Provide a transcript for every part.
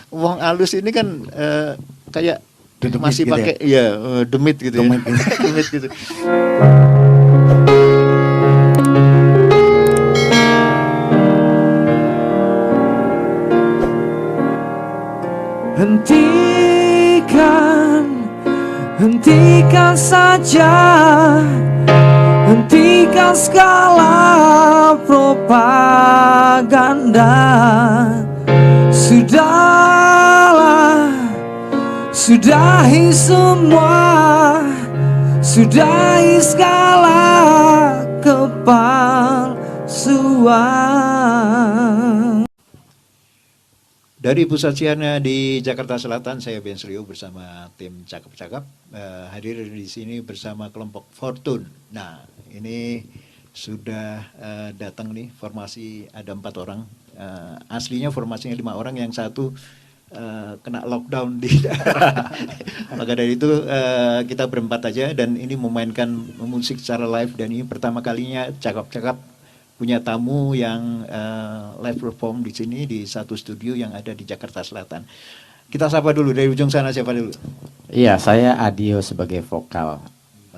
Wong alus ini kan kayak Demit masih gitu pakai demit gitu Demit ya. gitu. Demit gitu. Hentikan saja, hentikan segala propaganda. Sudahlah, sudahi semua, sudahi segala kepalsuan. Dari pusat siarnya di Jakarta Selatan, saya Ben Srio bersama tim Cakep-Cakep hadir di sini bersama kelompok Fortune. Nah, ini sudah datang nih formasi, ada 4 orang. Aslinya formasinya 5 orang, yang satu kena lockdown di daerah. Maka dari itu kita berempat aja, dan ini memainkan musik secara live, dan ini pertama kalinya Cakep-Cakep punya tamu yang live perform di sini di satu studio yang ada di Jakarta Selatan. Kita sapa dulu dari ujung sana, siapa dulu? Iya, saya Adio sebagai vokal.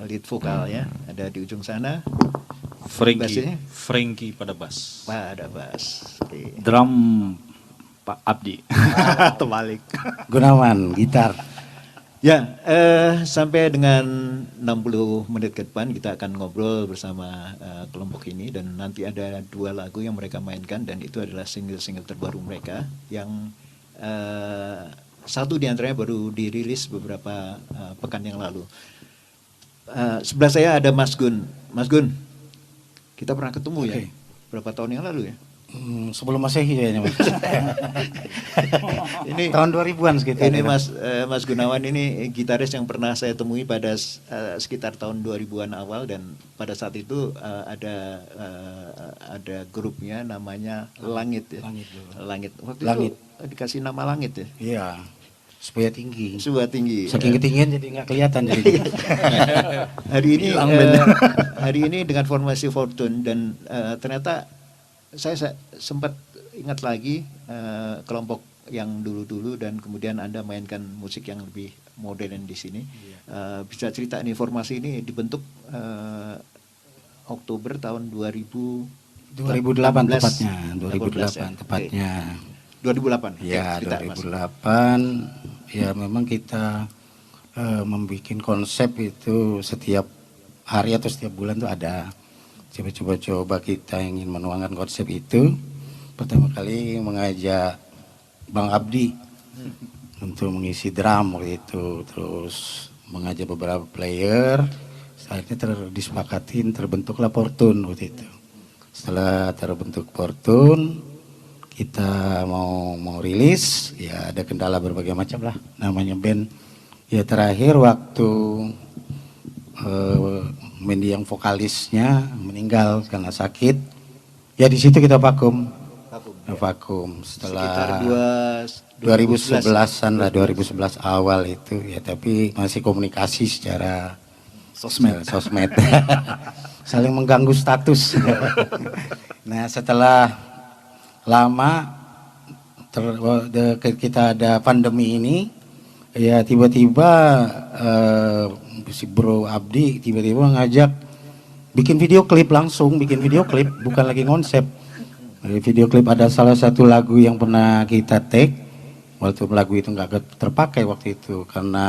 Lead vokal ya, ada di ujung sana. Frankie pada bass. Ada bass. Oke. Drum Pak Abdi. Terbalik. Gunawan gitar. Ya, sampai dengan 60 menit ke depan kita akan ngobrol bersama kelompok ini, dan nanti ada 2 lagu yang mereka mainkan, dan itu adalah single-single terbaru mereka yang satu diantaranya baru dirilis beberapa pekan yang lalu. Sebelah saya ada Mas Gun. Mas Gun, kita pernah ketemu ya? Berapa tahun yang lalu ya? Sebelum Masehi kayaknya, Mas. Ini tahun 2000-an sekitar. Ini Mas Gunawan ini gitaris yang pernah saya temui pada sekitar tahun 2000-an awal, dan pada saat itu ada grupnya namanya Langit ya. Langit. Waktu Langit. itu dikasih nama Langit ya. Iya. Supaya tinggi. Supaya tinggi. Saking ketinggian jadi nggak kelihatan jadi. Hari ini dengan formasi Fortune, dan ternyata saya sempat ingat lagi kelompok yang dulu-dulu, dan kemudian Anda mainkan musik yang lebih modern di sini. Bisa cerita nih, formasi ini dibentuk Oktober tahun 2008 tepatnya. 2008 tepatnya. 2008. Ya, cerita, 2008. Ya, memang kita membuat konsep itu setiap hari atau setiap bulan tuh ada. Coba kita ingin menuangkan konsep itu. Pertama kali mengajak Bang Abdi untuk mengisi drum waktu itu, terus mengajak beberapa player. Akhirnya disepakatin, terbentuklah Fortune waktu itu. Setelah terbentuk Fortune, kita mau rilis, ya ada kendala berbagai macam lah, namanya band. Ya terakhir waktu Mendy yang vokalisnya meninggal karena sakit, ya di situ kita vakum setelah 2011-an lah, 2011 awal itu ya, tapi masih komunikasi secara sosmed. Saling mengganggu status. Nah, setelah lama kita ada pandemi ini, ya tiba-tiba si Bro Abdi tiba-tiba ngajak bikin video klip, bukan lagi konsep. Video klip ada salah satu lagu yang pernah kita take, waktu lagu itu nggak terpakai waktu itu karena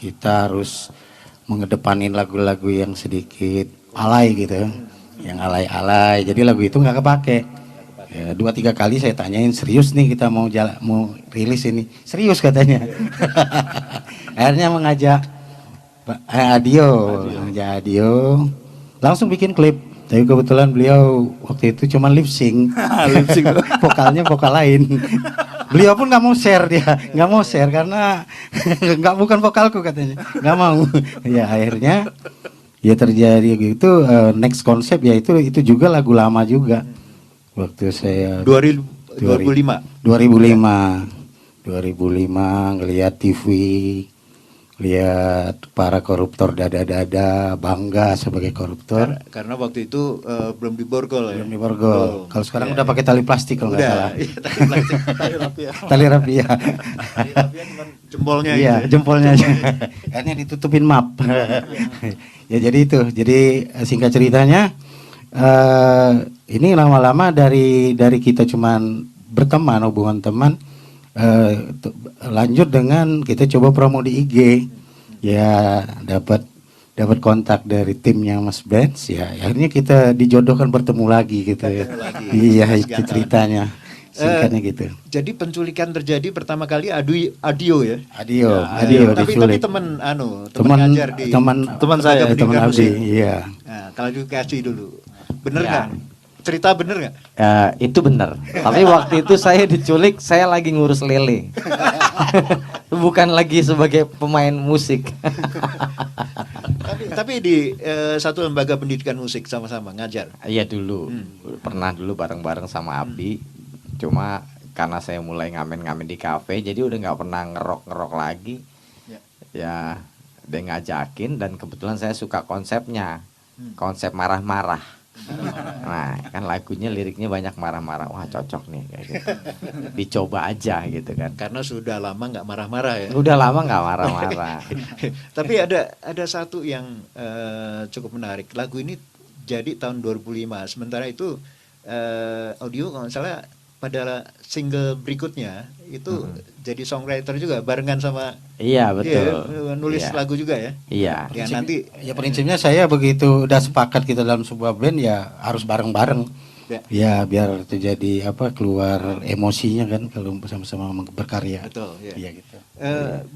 kita harus mengedepanin lagu-lagu yang sedikit alay gitu, yang alay-alay, jadi lagu itu nggak kepake. Ya, 2-3 kali saya tanyain, serius nih kita mau rilis ini, serius katanya. Akhirnya mengajak Adio, langsung bikin klip. Tapi kebetulan beliau waktu itu cuma lip sync, vokalnya vokal lain. Beliau pun nggak mau share karena bukan vokalku katanya, nggak mau. Ya akhirnya ya terjadi gitu. Next konsep ya itu juga lagu lama juga. Waktu saya 2005 ngelihat TV lihat para koruptor dada-dada bangga sebagai koruptor. Karena waktu itu belum diborgol ya. Belum diborgol. Belum. Kalau sekarang Iya, udah iya. pakai tali plastik kalau nggak Udah, salah. iya, tali plastik, tali rapia. Tali rapia. Tali rapia cuman jempolnya Iya, gitu ya. jempolnya aja. Akhirnya ditutupin map. Ya jadi itu. Jadi singkat ceritanya ini lama-lama dari kita cuman berteman, hubungan teman, lanjut dengan kita coba promo di IG. Ya dapat kontak dari timnya Mas Benz, ya akhirnya kita dijodohkan bertemu lagi gitu ya. lagi. Iya, Mas itu Ganteng. ceritanya. Singkatnya gitu. Jadi penculikan terjadi pertama kali Adio ya. Adio tapi diculik. teman ngajar di Teman Lembaga saya, teman Pendidikan Abdi, Musik. iya. Nah, klarifikasi dulu. Bener Ya. nggak? Cerita bener nggak? Itu benar. Tapi waktu itu saya diculik, saya lagi ngurus lele. Bukan lagi sebagai pemain musik. tapi di satu lembaga pendidikan musik sama-sama ngajar. Iya dulu, pernah dulu bareng-bareng sama Abdi. Cuma karena saya mulai ngamen-ngamen di kafe, jadi udah nggak pernah ngerok-ngerok lagi. Ya. Ya, dia ngajakin dan kebetulan saya suka konsepnya, konsep marah-marah. Nah, kan lagunya liriknya banyak marah-marah. Wah, cocok nih kayak gitu. Dicoba aja gitu kan. Karena sudah lama nggak marah-marah ya. Udah lama nggak marah-marah. Tapi ada satu yang cukup menarik. Lagu ini jadi tahun 2005. Sementara itu Audio kalau nggak salah pada single berikutnya itu jadi songwriter juga barengan sama Iya, betul. nulis Iya. lagu juga ya. Iya. Ya nanti Ya prinsipnya saya begitu udah sepakat kita dalam sebuah band ya harus bareng-bareng. Ya. Ya biar terjadi keluar emosinya kan kalau sama-sama berkarya. betul ya. Iya gitu.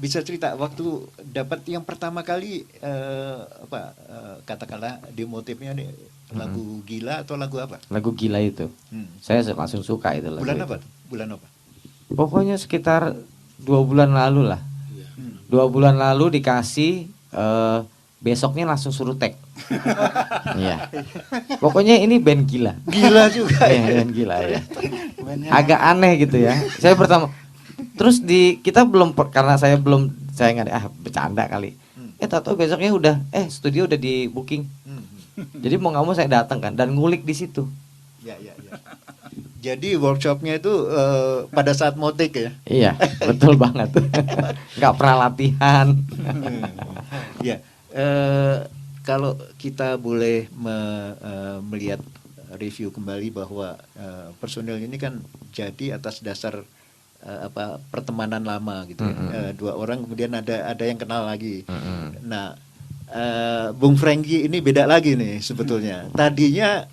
Bisa cerita waktu dapat yang pertama kali katakanlah di motifnya nih lagu gila atau lagu apa? Lagu gila itu. Saya langsung suka itu lagu. Bulan itu. apa? Bulan apa? Pokoknya sekitar 2 bulan lalu lah. 2 bulan lalu dikasih, besoknya langsung suruh tag. Iya. Pokoknya ini band gila. Gila juga. Iya, band gila ya. Agak aneh gitu ya. Saya pertama, terus kita belum karena saya nggak bercanda kali. Tahu besoknya udah studio udah di booking. Jadi mau nggak mau saya datang kan dan ngulik di situ. Ya. Jadi workshopnya itu pada saat motik ya. Iya, betul banget. Nggak pernah latihan. Ya, kalau kita boleh melihat review kembali bahwa personil ini kan jadi atas dasar pertemanan lama gitu ya. 2 orang kemudian ada yang kenal lagi. Nah, Bung Franky ini beda lagi nih sebetulnya. Tadinya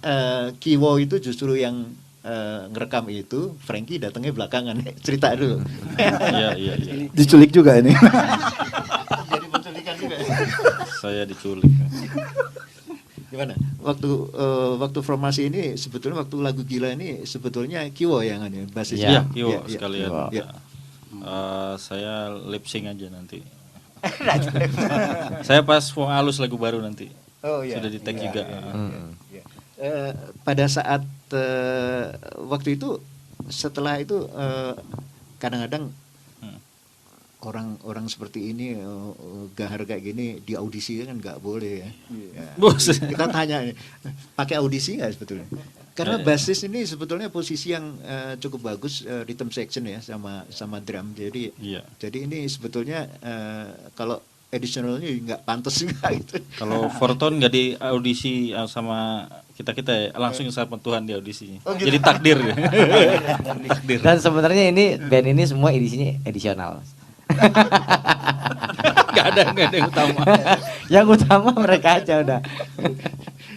Kiwo itu justru yang ngerekam itu, Franky datangnya belakangan. Cerita dulu. Iya. Diculik juga ini. Jadi penculikan juga. Saya diculik. Gimana? Waktu formasi ini sebetulnya waktu lagu gila ini sebetulnya Kiwo yang basis. Iya, Iya, Kiwo iya. sekalian. Iya. Saya lip sync aja nanti. Saya pas Wong Alus lagu baru nanti. Oh iya. Sudah di tag Iya, juga. iya, iya. Pada saat waktu itu setelah itu kadang-kadang orang seperti ini gahar kayak gini di audisi kan nggak boleh ya. Ya. Bos. Kita tanya nih, pakai audisi nggak sebetulnya? Karena basis ini sebetulnya posisi yang cukup bagus rhythm section ya sama drum. Jadi Iya. jadi ini sebetulnya kalau additionalnya nggak pantas juga gitu. Kalau Forton nggak di audisi sama kita ya, langsung sama Tuhan di audisinya. Oh, gitu. Jadi takdir. Takdir. Dan sebenarnya ini band ini semua edisinya edisional. Nggak ada yang utama. Yang utama mereka aja udah.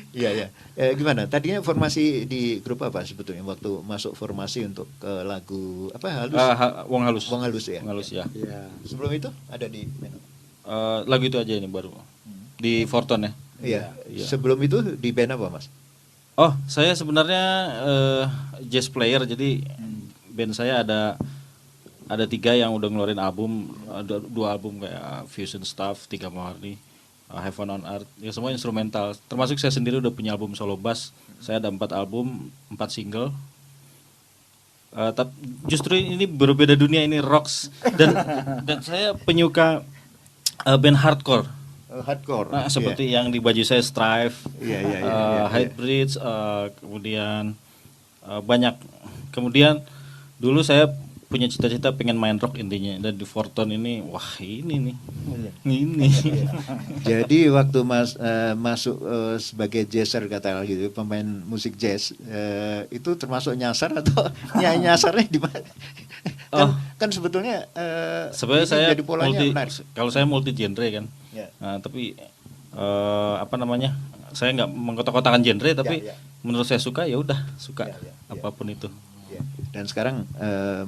Iya. Gimana? Tadinya formasi di grup apa sebetulnya waktu masuk formasi untuk lagu apa halus? Wong Halus. Wong Halus ya. Wong Halus ya. Sebelum itu ada di Lagu itu aja ini baru. Di Forton ya. Iya. Iya. Sebelum itu di band apa, Mas? Oh, saya sebenarnya jazz player, jadi band saya ada 3 yang udah ngeluarin album, ada 2 album kayak Fusion Stuff, 3 Mawarni, Heaven on Earth, ya semua instrumental. Termasuk saya sendiri udah punya album solo bass. Saya ada 4 album, 4 single. Tapi justru ini berbeda dunia, ini rocks dan saya penyuka band hardcore. Hardcore. Nah, seperti yang di baju saya Strive, Iya. Hybrid, kemudian banyak. Kemudian dulu saya punya cita-cita pengen main rock intinya, dan di Fortune ini, wah ini nih, ini. Jadi waktu masuk sebagai jazzer katakanlah gitu, pemain musik jazz, itu termasuk nyasar atau nyasarnya di mana? Kan sebetulnya Sebenarnya ini saya jadi polanya menarik. kalau saya multi genre kan. Ya. Nah, tapi apa namanya? Saya nggak mengkotak-kotakan genre, tapi menurut saya suka ya udah suka apapun itu. Ya. Dan sekarang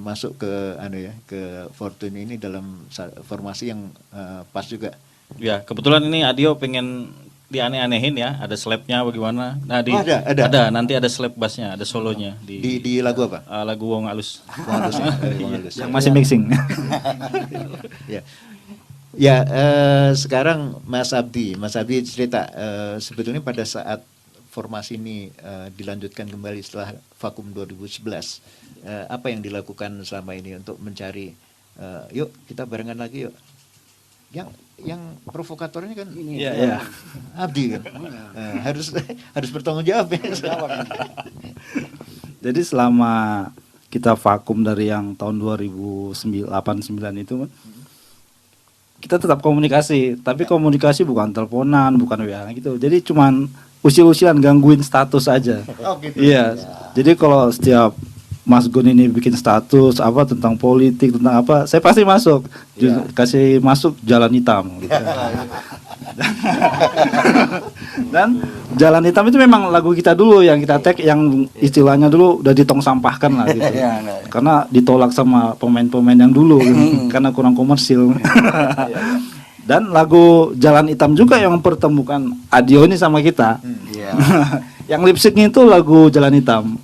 masuk ke ke Fortune ini dalam formasi yang pas juga. Ya, kebetulan ini Adio pengen dianeh-anehin ya, ada slapnya bagaimana. Nah, ada. Nanti ada slap bassnya, ada solonya Di lagu apa? Lagu Wong Alus. Wong Alus, Wong Alus. Yang masih mixing. Ya, sekarang Mas Abdi cerita sebetulnya pada saat formasi ini dilanjutkan kembali setelah vakum 2011, apa yang dilakukan selama ini untuk mencari, yuk kita barengan lagi yuk. Yang provokatornya kan ini, Abdi kan, harus bertanggung jawab ya. Jadi selama kita vakum dari yang tahun 2008-9 itu, kita tetap komunikasi, tapi komunikasi bukan teleponan, bukan WA gitu. Jadi cuman usil-usilan gangguin status aja. Oh, gitu. Iya. Jadi kalau setiap Mas Gun ini bikin status apa tentang politik, tentang apa, saya pasti masuk. Kasih masuk Jalan Hitam gitu. Dan Jalan Hitam itu memang lagu kita dulu yang kita tag, yang istilahnya dulu udah ditong sampahkan lah gitu. Karena ditolak sama pemain-pemain yang dulu gitu, karena kurang komersil. Dan lagu Jalan Hitam juga yang mempertemukan Adio ini sama kita. Yang lip syncnya itu lagu Jalan Hitam.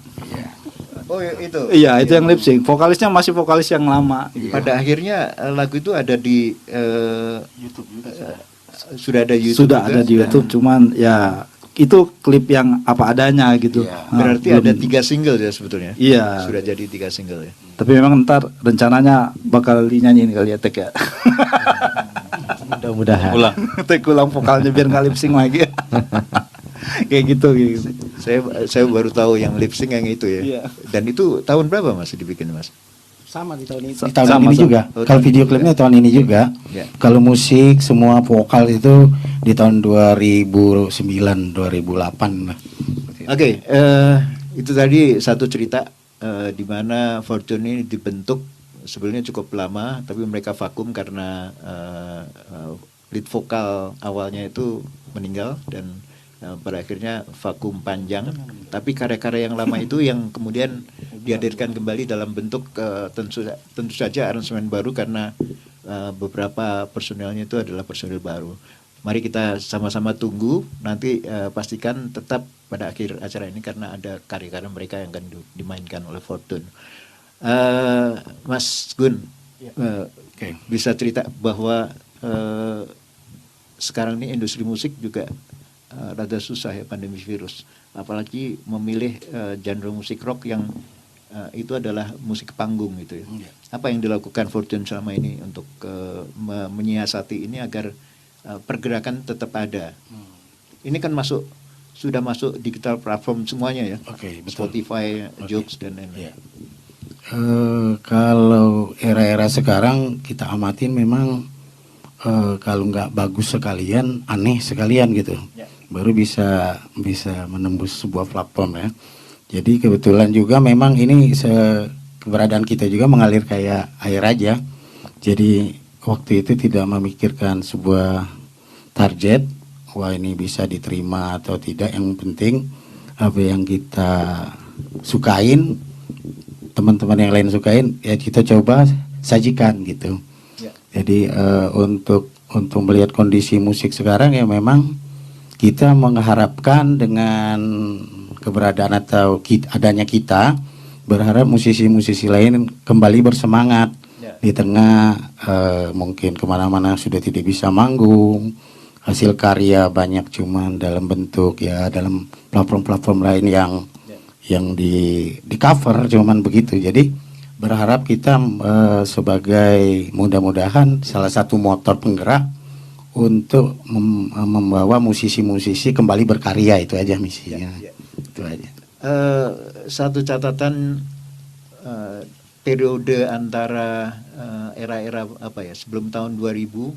Oh itu. Iya, itu yang lip sync. Vokalisnya masih vokalis yang lama. Pada akhirnya lagu itu ada di YouTube juga. Sudah ada YouTube. Sudah ada di YouTube, cuman ya itu klip yang apa adanya gitu. Berarti ada 3 single ya sebetulnya. Iya. Sudah jadi 3 single ya. Tapi memang ntar rencananya bakal dinyanyiin kali ya Tek ya. Mudah-mudahan. Tek ulang vokalnya biar nggak lip sync lagi. Kayak gitu. Saya baru tahu yang lip sync yang itu ya. Iya. Dan itu tahun berapa Mas dibikin Mas? Sama di tahun ini. Sama, Di tahun ini sama. juga. Oh, Kalau tahun video ini klipnya juga. tahun ini juga. Ya. Kalau musik semua vokal itu di tahun 2009 2008 lah. Oke, itu tadi satu cerita di mana Fortune ini dibentuk sebenarnya cukup lama, tapi mereka vakum karena lead vokal awalnya itu meninggal dan pada akhirnya vakum panjang. Tapi karya-karya yang lama itu yang kemudian dihadirkan kembali dalam bentuk tentu saja aransemen baru karena beberapa personelnya itu adalah personel baru. Mari kita sama-sama tunggu, nanti pastikan tetap pada akhir acara ini karena ada karya-karya mereka yang akan dimainkan oleh Fortune. Mas Gun, bisa cerita bahwa sekarang ini industri musik juga rada susah ya, pandemi virus. Apalagi memilih genre musik rock yang itu adalah musik panggung gitu ya. Apa yang dilakukan Fortune selama ini untuk menyiasati ini agar pergerakan tetap ada? Ini kan sudah masuk digital platform semuanya ya. Oke, betul. Spotify, Joox dan lain-lain. Kalau era-era sekarang kita amatin memang kalau nggak bagus sekalian, aneh sekalian gitu. Baru bisa menembus sebuah platform ya. Jadi kebetulan juga memang ini keberadaan kita juga mengalir kayak air aja. Jadi waktu itu tidak memikirkan sebuah target, wah ini bisa diterima atau tidak. Yang penting apa yang kita sukain, teman-teman yang lain sukain, ya kita coba sajikan gitu. Jadi untuk melihat kondisi musik sekarang ya memang kita mengharapkan dengan keberadaan atau adanya kita, berharap musisi-musisi lain kembali bersemangat di tengah mungkin kemana-mana sudah tidak bisa manggung, hasil karya banyak cuman dalam bentuk ya dalam platform-platform lain yang di cover cuman begitu. Jadi berharap kita sebagai mudah-mudahan salah satu motor penggerak untuk membawa musisi-musisi kembali berkarya, itu aja misinya. Itu aja. Satu catatan periode antara era-era apa ya, sebelum tahun 2000,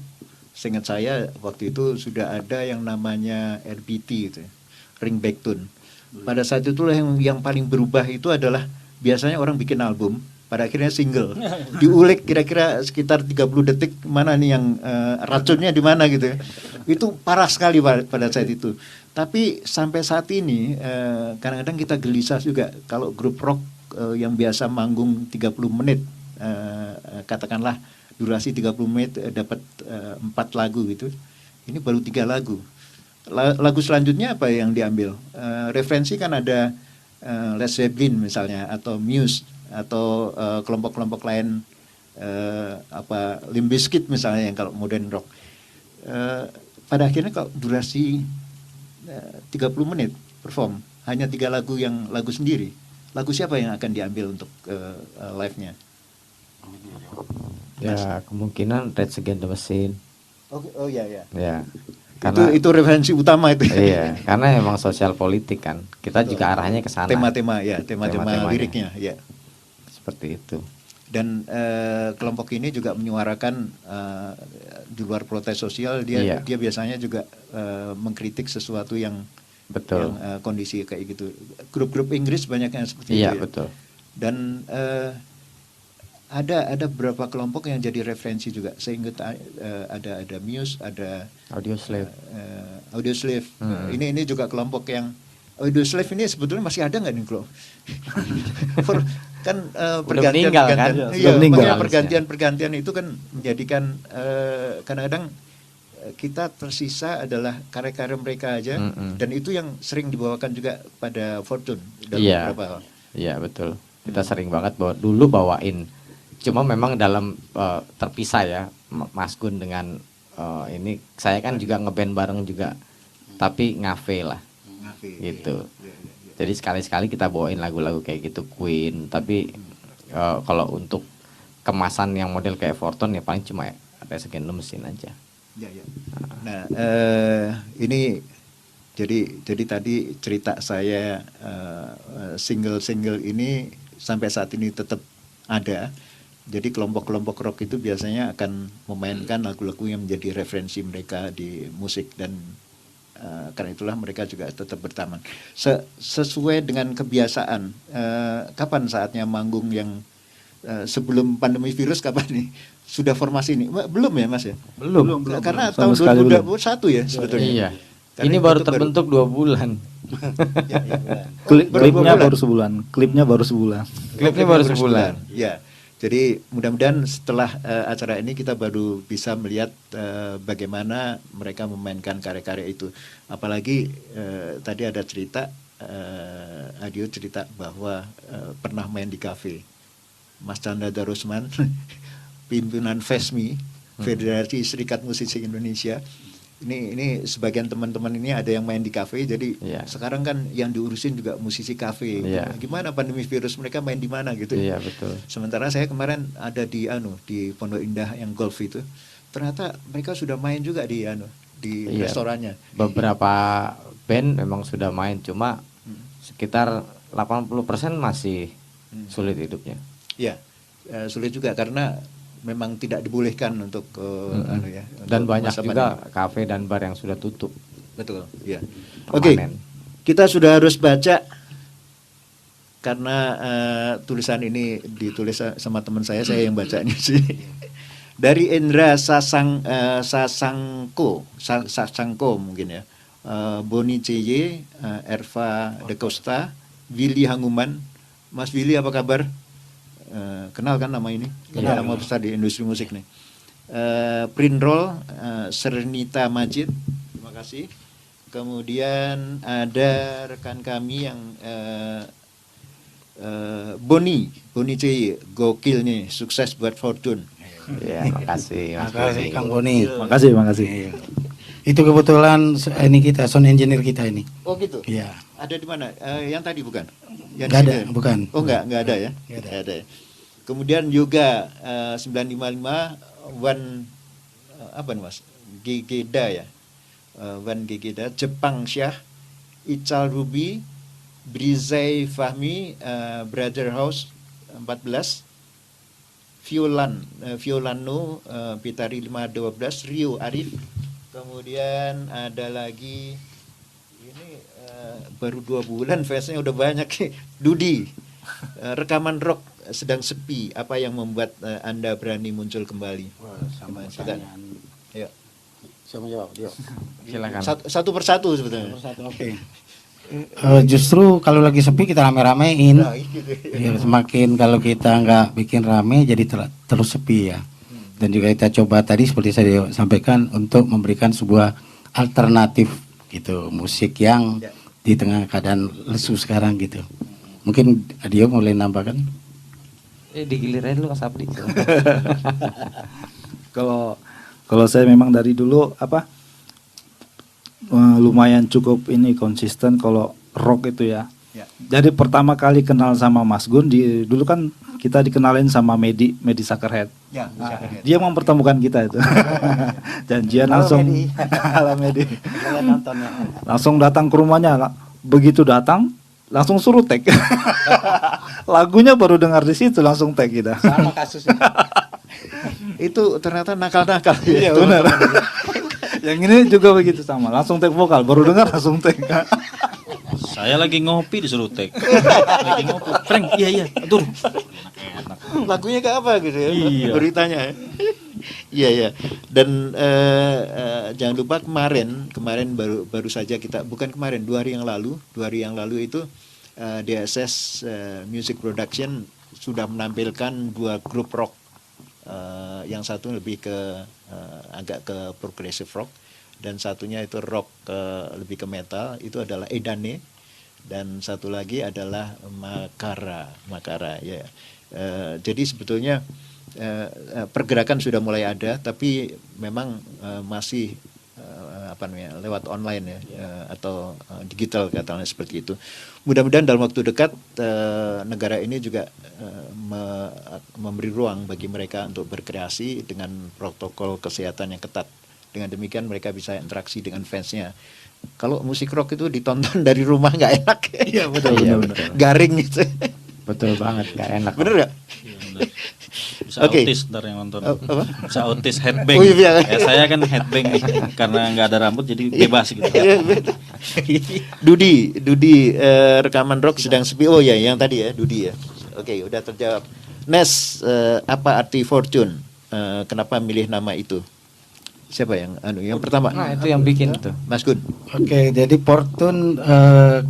seingat saya waktu itu sudah ada yang namanya RBT itu, ringback tune. Pada saat itulah yang paling berubah itu adalah biasanya orang bikin album, pada akhirnya single, diulik kira-kira sekitar 30 detik mana nih yang racunnya di mana gitu ya. Itu parah sekali pada saat itu. Tapi sampai saat ini kadang-kadang kita gelisah juga kalau grup rock yang biasa manggung 30 menit, katakanlah durasi 30 menit dapat 4 lagu gitu. Ini baru 3 lagu. Lagu selanjutnya apa yang diambil? Referensi kan ada Led Zeppelin misalnya, atau Muse, atau kelompok-kelompok lain, Limp Bizkit misalnya yang kalau modern rock. Pada akhirnya kalau durasi 30 menit perform hanya 3 lagu, yang lagu sendiri, lagu siapa yang akan diambil untuk live-nya? Ya kemungkinan Rage Against the Machine. Oh ya. Ya. Karena itu referensi utama itu. Iya, karena emang sosial politik kan. Kita juga arahnya ke sana. Tema-tema Tema-temanya. liriknya ya. Seperti itu. Dan kelompok ini juga menyuarakan di luar protes sosial, dia biasanya juga mengkritik sesuatu yang betul, yang kondisi kayak gitu. Grup-grup Inggris banyak yang seperti itu. Iya, Ya. betul. Dan ada beberapa kelompok yang jadi referensi juga. Saya ingat ada Muse, ada Audioslave. Audioslave. Ini juga kelompok yang Audioslave ini sebetulnya masih ada nggak nih Bro? Kan meninggal, kan? Iya, meninggal. pergantian itu kan menjadikan kadang-kadang kita tersisa adalah karya-karya mereka aja, dan itu yang sering dibawakan juga pada Fortune dalam beberapa hal. Iya, betul. Kita sering banget dulu bawain. Cuma memang dalam terpisah ya, Mas Gun dengan ini, saya kan juga ngeband bareng juga, tapi ngafe lah. Gitu. Jadi sekali-sekali kita bawain lagu-lagu kayak gitu, Queen. Tapi kalau untuk kemasan yang model kayak Fortune ya paling cuma Rage Against the Machine aja. Ya. Nah, ini jadi tadi cerita saya, single-single ini sampai saat ini tetap ada. Jadi kelompok-kelompok rock itu biasanya akan memainkan lagu-lagu yang menjadi referensi mereka di musik, dan karena itulah mereka juga tetap bertahan. Sesuai dengan kebiasaan, kapan saatnya manggung yang sebelum pandemi virus, kapan nih? Sudah formasi nih? Belum ya Mas ya? Belum. Karena Sama tahun sekali 2021 ya sebetulnya. Iya. Karena Ini itu baru terbentuk 2 bulan. Ya. Klipnya baru sebulan. Klipnya baru sebulan. Klipnya baru sebulan. Ya. Jadi mudah-mudahan setelah acara ini kita baru bisa melihat bagaimana mereka memainkan karya-karya itu. Apalagi tadi ada cerita, Adio cerita bahwa pernah main di kafe. Mas Chandra Darusman, pimpinan FESMI, Federasi Serikat Musisi Indonesia. Ini sebagian teman-teman ini ada yang main di kafe, jadi sekarang kan yang diurusin juga musisi kafe. Gimana pandemi virus, mereka main di mana gitu. Iya, betul. Sementara saya kemarin ada di Pondok Indah yang golf itu, ternyata mereka sudah main juga di restorannya. Beberapa band memang sudah main, cuma sekitar 80% masih sulit hidupnya. Ya, sulit juga karena memang tidak dibolehkan untuk dan untuk banyak masa juga pandemi. kafe dan bar yang sudah tutup. Betul, ya. Oke, Permanen. kita sudah harus baca karena tulisan ini ditulis sama teman saya yang bacanya sih. Dari Indra Sasangko mungkin ya. Boni CY, Erva De Costa, Willy Hanguman. Mas Willy apa kabar? Kenal kan nama ini? Kenal, nama besar di industri musik nih. Prinroll, Serenita Majid, terima kasih. Kemudian ada rekan kami yang Boni CY, gokil nih, sukses buat Fortune. Ya, makasih. Makasih Kang Boni. Makasih. Itu kebetulan ini kita sound engineer kita ini. Oh gitu. Iya. Ada di mana? Yang tadi bukan? Yang Nggak ada, sini? bukan. Oh nggak ada ya? Nggak ada. Nggak ada ya. Kemudian juga 955 One apa nih Mas? Gegeda ya, Van Gegeda, Jepang Syah, Ical Ruby, Brizay Fahmi, Brother House 14, Violano, Pitari 512, Rio Arif, kemudian ada lagi ini baru 2 bulan fansnya udah banyak. Dudi, rekaman rock sedang sepi, apa yang membuat Anda berani muncul kembali? Sama Kita- pertanyaan. Ya. Siapa jawab? Dio. Silakan. Satu persatu sebetulnya. Oke. Justru kalau lagi sepi kita rame-ramein. Nah, gitu. Ya, semakin kalau kita nggak bikin rame jadi terus sepi ya. Dan juga kita coba tadi seperti saya sampaikan untuk memberikan sebuah alternatif gitu, musik yang Ya. di tengah keadaan lesu sekarang gitu. Mungkin Dio boleh nambahkan? Digilir aja dulu Mas Abdi. Kalau saya memang dari dulu lumayan cukup ini konsisten kalau rock itu ya. Ya. Jadi pertama kali kenal sama Mas Gun dulu kan kita dikenalin sama Medi Sakerhead. Ya, Dia mempertemukan kita itu. Janjian langsung. Halo Medi. Langsung datang ke rumahnya. Begitu datang langsung suruh tag. Lagunya baru dengar di situ langsung tag kita. Sama kasusnya. Itu ternyata nakal-nakal. Iya benar. Yang ini juga begitu sama, langsung tag vokal, baru dengar langsung tag. Saya lagi ngopi disuruh tag. Lagi ngopi. Frank, iya, atur. Enak. Lagunya ke apa gitu ya? Iya. Beritanya. Iya ya. Dan jangan lupa kemarin baru saja kita, bukan kemarin, 2 hari yang lalu itu DSS Music Production sudah menampilkan 2 grup rock. Yang satu lebih ke agak ke progressive rock dan satunya itu rock lebih ke metal, itu adalah Edane, dan satu lagi adalah Makara ya. Jadi sebetulnya pergerakan sudah mulai ada, tapi memang masih lewat online ya, atau digital katanya seperti itu. Mudah-mudahan dalam waktu dekat negara ini juga memberi ruang bagi mereka untuk berkreasi dengan protokol kesehatan yang ketat. Dengan demikian mereka bisa interaksi dengan fansnya. Kalau musik rock itu ditonton dari rumah nggak enak. Iya betul. Garing gitu. Betul banget, gak enak. Bener nggak? Bisa Oke. autis ntar yang nonton. Apa? Bisa autis headbang. Oh, iya. Saya kan headbang nih, karena nggak ada rambut jadi bebas gitu. Iya, betul. Dudi, rekaman rock sedang sepi. Oh ya, yang tadi ya, Dudi ya. Oke, udah terjawab. Nes, apa arti fortune? Kenapa milih nama itu? Siapa yang pertama? Nah, itu yang bikin itu. Mas Gun. Oke, jadi Fortune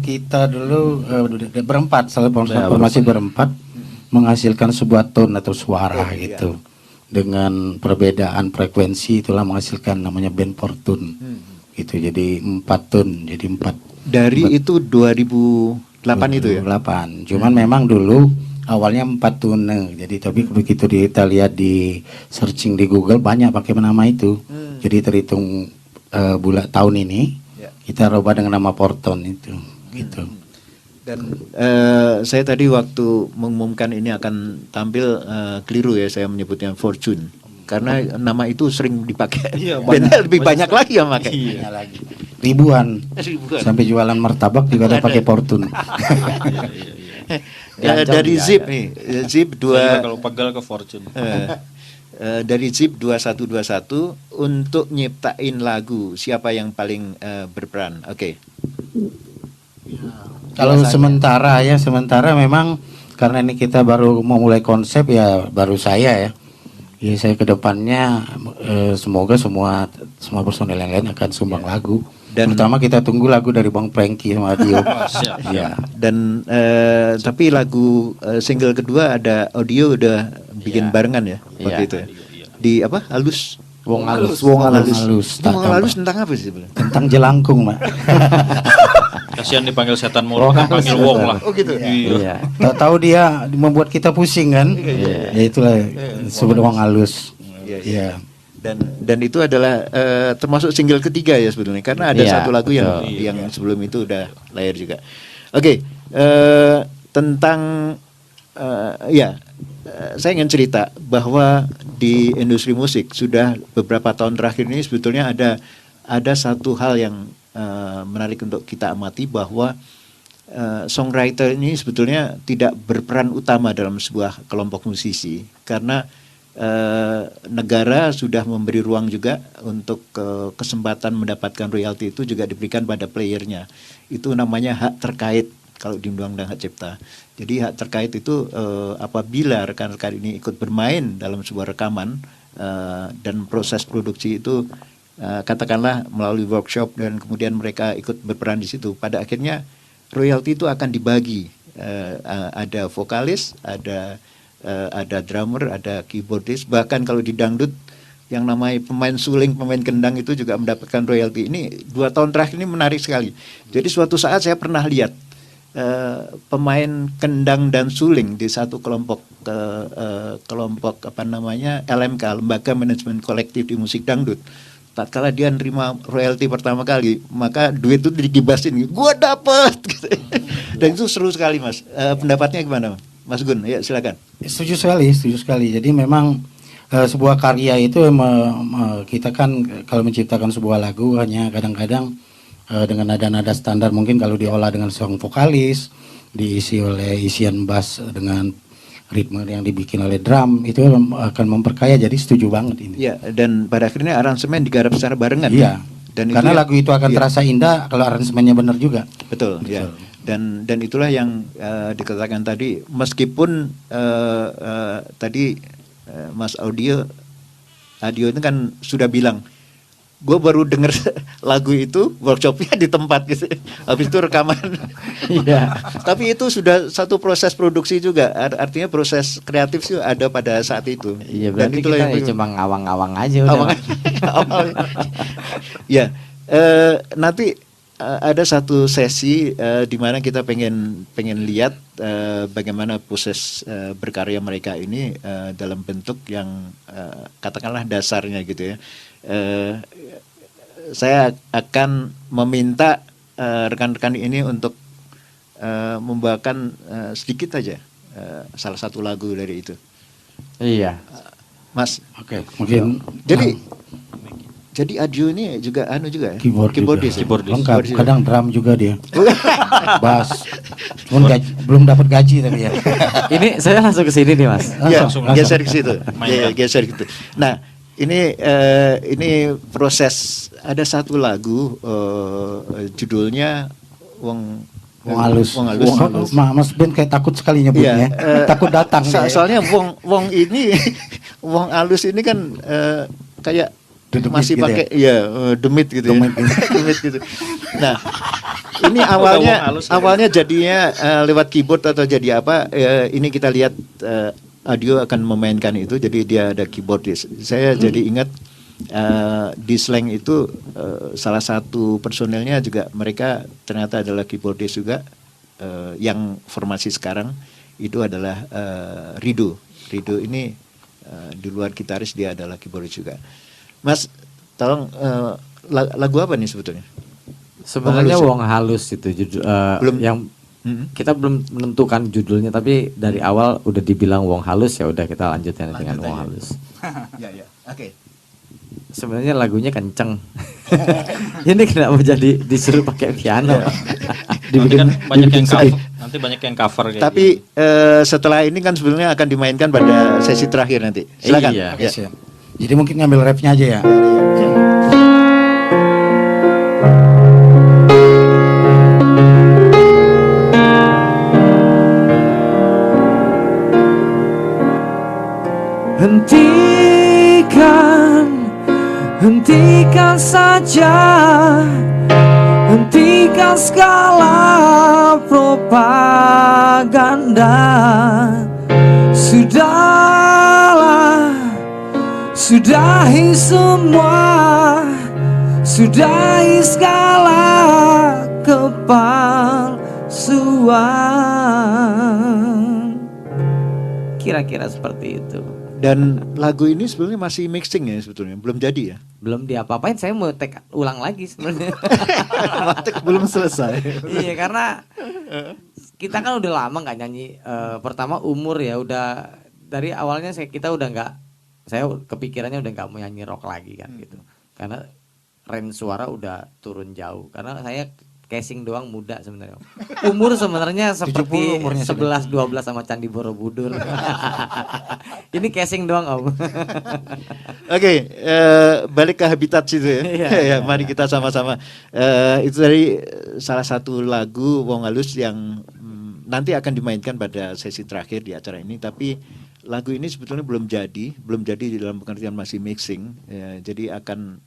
kita dulu berempat, masih berempat menghasilkan sebuah tone atau suara gitu. Dengan perbedaan frekuensi itulah menghasilkan namanya band Fortune. Gitu. Jadi 4 tone, jadi 4. Dari itu 2008 itu ya. 2008. Cuman memang dulu awalnya 4 tone. Jadi tapi begitu kita lihat di searching di Google banyak pakai nama itu. Jadi terhitung bulan tahun ini kita rubah dengan nama Fortune itu. Gitu. Dan saya tadi waktu mengumumkan ini akan tampil keliru ya, saya menyebutnya Fortune karena nama itu sering dipakai. Bandnya lebih banyak lagi yang pakai. Iya lagi. Ribuan. Sampai jualan martabak juga ada pakai Fortune. Dari Zip nih, Zip Saya 2 kalau pegal ke Fortune. dari Zip 2121 untuk nyiptain lagu, siapa yang paling berperan? Oke. Kalau sementara memang karena ini kita baru memulai konsep ya baru saya ya. Ya saya kedepannya semoga semua personel yang lain akan sumbang lagu. Dan terutama kita tunggu lagu dari Bang Franky sama Dio. Siap. Ya. Dan tapi lagu single kedua ada audio udah bikin barengan ya waktu itu ya. Di apa? Halus. Wong Halus. Wong Halus. Tak Wong Halus gampang. tentang apa sih sebenarnya? Tentang jelangkung, Mak. Kasihan dipanggil setan mulu, panggil Wong lah. Oh gitu. Iya. Tahu dia membuat kita pusing kan? Ya itulah sebenarnya Wong Halus. Iya. Dan itu adalah termasuk single ketiga ya sebetulnya karena ada Iya, satu lagu yang betul. yang sebelum itu udah lahir juga. Oke, tentang saya ingin cerita bahwa di industri musik sudah beberapa tahun terakhir ini sebetulnya ada satu hal yang menarik untuk kita amati, bahwa songwriter ini sebetulnya tidak berperan utama dalam sebuah kelompok musisi, karena negara sudah memberi ruang juga untuk kesempatan mendapatkan royalti itu juga diberikan pada playernya. Itu namanya hak terkait kalau di Undang-Undang Hak Cipta. Jadi hak terkait itu apabila rekan-rekan ini ikut bermain dalam sebuah rekaman dan proses produksi itu katakanlah melalui workshop dan kemudian mereka ikut berperan di situ, pada akhirnya royalti itu akan dibagi. Ada vokalis, ada drummer, ada keyboardist, bahkan kalau di dangdut yang namanya pemain suling, pemain kendang itu juga mendapatkan royalti. Ini 2 tahun terakhir ini menarik sekali. Jadi suatu saat saya pernah lihat pemain kendang dan suling di satu kelompok LMK, Lembaga Manajemen Kolektif di Musik Dangdut. Tatkala dia nerima royalti pertama kali, maka duit itu digibasin, gua dapet gitu. Dan itu seru sekali, Mas. Pendapatnya gimana, Mas Gun? Ya, silakan. Setuju sekali. Jadi memang sebuah karya itu kita kan kalau menciptakan sebuah lagu hanya kadang-kadang dengan nada-nada standar, mungkin kalau diolah dengan seorang vokalis, diisi oleh isian bass dengan ritme yang dibikin oleh drum, itu akan memperkaya. Jadi setuju banget ini. Iya, dan pada akhirnya aransemen digarap secara barengan. Iya. Dan karena itu lagu itu akan terasa indah kalau aransemennya benar juga. Betul. Ya. Dan itulah yang dikatakan tadi, meskipun tadi Mas Adio itu kan sudah bilang, gue baru denger lagu itu workshopnya di tempat gitu, habis itu rekaman. Iya. Tapi itu sudah satu proses produksi juga, artinya proses kreatif sih ada pada saat itu. Iya, berarti kita ya cuma ngawang-ngawang aja udah. Ya, nanti ada satu sesi di mana kita pengen lihat bagaimana proses berkarya mereka ini dalam bentuk yang katakanlah dasarnya gitu ya. Saya akan meminta rekan-rekan ini untuk membawakan sedikit aja salah satu lagu dari itu. Iya. Mas. Oke, mungkin. Jadi Adio ini juga juga ya? Keyboardist. Lengkap. Keyboardist. Kadang drum juga dia. Bass. Cuman belum dapat gaji tapi ya. Ini saya langsung ke sini nih, Mas. Iya, geser ke situ. Iya, geser gitu. Nah, ini proses, ada satu lagu judulnya Wong Halus. Mas Ben kayak takut sekali nyebutnya. Takut datang. Soalnya Wong ini Wong Halus ini kan kayak masih gitu pakai demit gitu. Demit gitu. Nah, ini awalnya jadinya lewat keyboard atau jadi apa? Ini kita lihat Adio akan memainkan itu, jadi dia ada keyboardist. Saya jadi ingat di Slang itu salah satu personelnya juga mereka ternyata adalah keyboardist juga. Yang formasi sekarang itu adalah Rido ini di luar gitaris dia adalah keyboardist juga. Mas, tolong lagu apa nih sebetulnya? Sebenarnya Wong Halus itu judul belum yang kita belum menentukan judulnya, tapi dari awal udah dibilang Wong Halus, ya udah kita lanjutkan dengan Wong Halus. Ya. Oke. Sebenarnya lagunya kenceng. Ini kenapa jadi disuruh pakai piano? Nanti kan banyak yang cover. Nanti banyak yang cover. Tapi setelah ini kan sebenarnya akan dimainkan pada sesi terakhir nanti. Silakan. Iya. Ya. Jadi mungkin ngambil rapnya aja ya. Hentikan saja, hentikan segala propaganda. Sudahlah, sudahi semua, sudahi segala kepalsuan. Kira-kira seperti itu. Dan lagu ini sebenarnya masih mixing ya sebetulnya, belum jadi ya? Belum diapa-apain, saya mau take ulang lagi sebenarnya. Belum selesai. Iya, karena kita kan udah lama nggak nyanyi. Pertama umur ya udah dari awalnya kita udah nggak, saya kepikirannya udah nggak mau nyanyi rock lagi kan gitu. Karena range suara udah turun jauh. Karena saya casing doang muda sebenarnya. Umur sebenarnya seperti 11 12 sama Candi Borobudur. Ini casing doang Om. Oke, balik ke habitat situ ya. Ya, mari kita sama-sama. Itu dari salah satu lagu Wong Halus yang nanti akan dimainkan pada sesi terakhir di acara ini. Tapi lagu ini sebetulnya belum jadi di dalam pengertian masih mixing. Jadi akan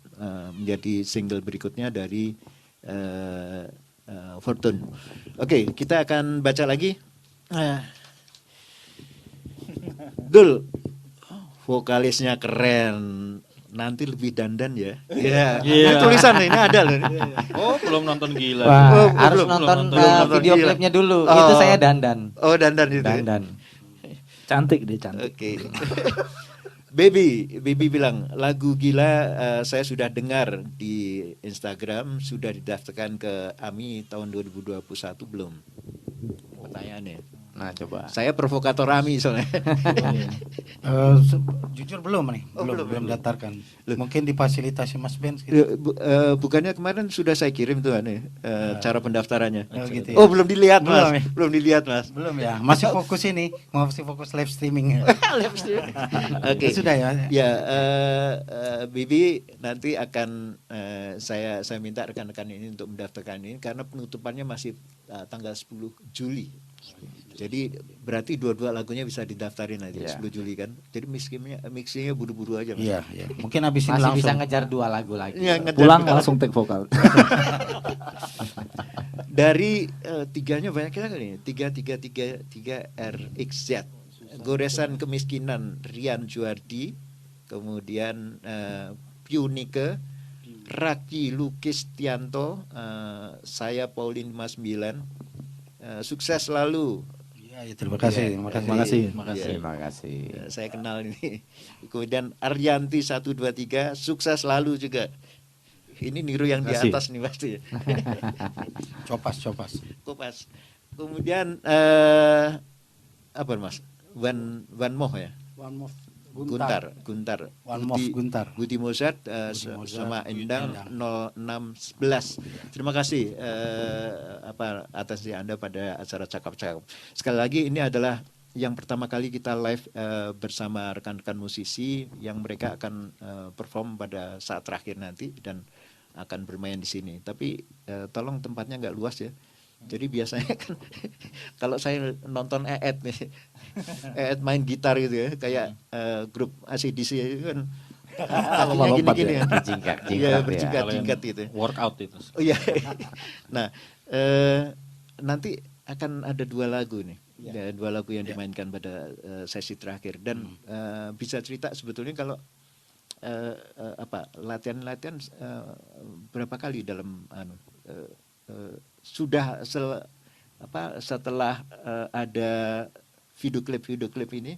menjadi single berikutnya dari Fortune. Oke, kita akan baca lagi. Dul, vokalisnya keren. Nanti lebih dandan ya. Iya. Ini tulisan ini ada loh. Oh, belum nonton Gila. Wah, Oh, harus belum nonton video Gila. klipnya dulu. Oh. Itu saya dandan. Oh, dandan itu. Dandan. Cantik deh, cantik. Oke. Baby bilang lagu Gila saya sudah dengar di Instagram, sudah didaftarkan ke AMI tahun 2021 belum? Pertanyaannya. Nah, coba. Saya provokator AMI soalnya. Jujur belum nih, Oh, belum. daftarkan. Loh. Mungkin difasilitasi Mas Ben gitu. Bukannya kemarin sudah saya kirim tuh cara pendaftarannya. Oh, gitu ya. Oh, belum dilihat Belum Mas. ya? Belum dilihat Mas. Belum ya, masih fokus ini, masih fokus live streaming. Oke. Sudah ya. Ya, Bibi nanti akan saya minta rekan-rekan ini untuk mendaftarkan ini karena penutupannya masih tanggal 10 Juli. Jadi berarti dua-dua lagunya bisa didaftarin aja 10 Juli kan. Jadi mixingnya buru-buru aja Mas. Iya, iya. Mungkin habis ini Masih langsung. bisa ngejar 2 lagu lagi. Ya, ngejar Pulang kita. langsung take vokal. Dari tiganya banyak kali ini. 3 RXZ. Goresan Kemiskinan Rian Juardi, kemudian Piunike, Raki Lukis Tianto, saya Paulin 59. Sukses selalu. Iya, terima kasih. Terima kasih. Terima kasih. Saya kenal ini. Kemudian Aryanti 123, sukses selalu juga. Ini niru yang di Terima kasih. atas nih pasti. Copas. Kopas. Kemudian apa Mas? Van Moh ya? One move. Guntar. One Move Guntar. Budi Mozart Mozart, sama Endang Endang. 0611. Terima kasih atas Anda pada acara Cakap-Cakap. Sekali lagi ini adalah yang pertama kali kita live bersama rekan-rekan musisi yang mereka akan perform pada saat terakhir nanti dan akan bermain di sini. Tapi tolong tempatnya nggak luas ya. Jadi biasanya kan kalau saya nonton Eet nih, Eet main gitar gitu ya, kayak grup AC/DC itu kan Lompat-lompat gini-gini ya. ya. Berjingkat-jingkat Iya, ya. berjingkat-jingkat gitu. Workout itu. Oh iya. Nah, nanti akan ada 2 lagu nih. Ya, 2 lagu yang dimainkan pada sesi terakhir dan bisa cerita sebetulnya kalau latihan berapa kali dalam sudah setelah ada video klip ini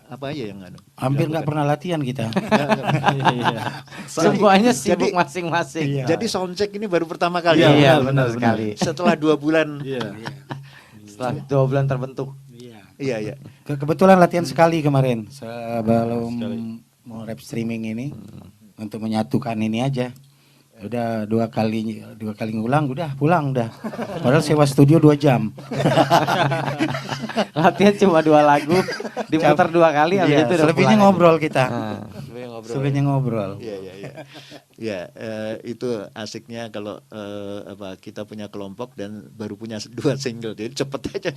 apa aja yang Hampir nggak dilakukan? pernah latihan kita. Semuanya sibuk Jadi- masing-masing. Iya. Jadi soundcheck ini baru pertama kali. Iya, benar sekali. Setelah 2 bulan. Iya. Setelah 2 bulan terbentuk. Iya. Kebetulan latihan sekali kemarin sebelum mau live streaming ini untuk menyatukan ini aja. Udah dua kali ngulang, udah pulang udah. Padahal sewa studio 2 jam. Latihan cuma 2 lagu, diputar 2 kali habis Iya, itu udah selebihnya pulang. ngobrol kita. Nah, Selebihnya ngobrol. Iya. Ya, itu asiknya kalau kita punya kelompok dan baru punya 2 single, jadi cepet aja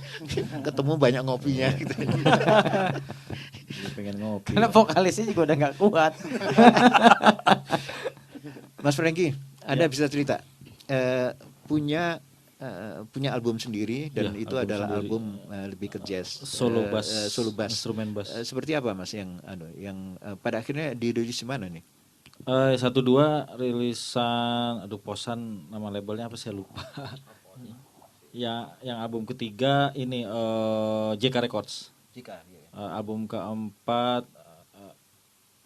ketemu banyak ngopinya gitu. Pengen ngopi. karena vokalisnya juga udah nggak kuat. Mas Franky, Anda bisa cerita punya album sendiri dan Iya, itu album adalah sendiri. album lebih ke jazz, Solo bass, solo bass. instrumen bass. Seperti apa Mas yang pada akhirnya dirilis di mana nih? 1-2 rilisan, posan nama labelnya apa saya lupa. Ya, yang album ketiga ini JK Records. Album keempat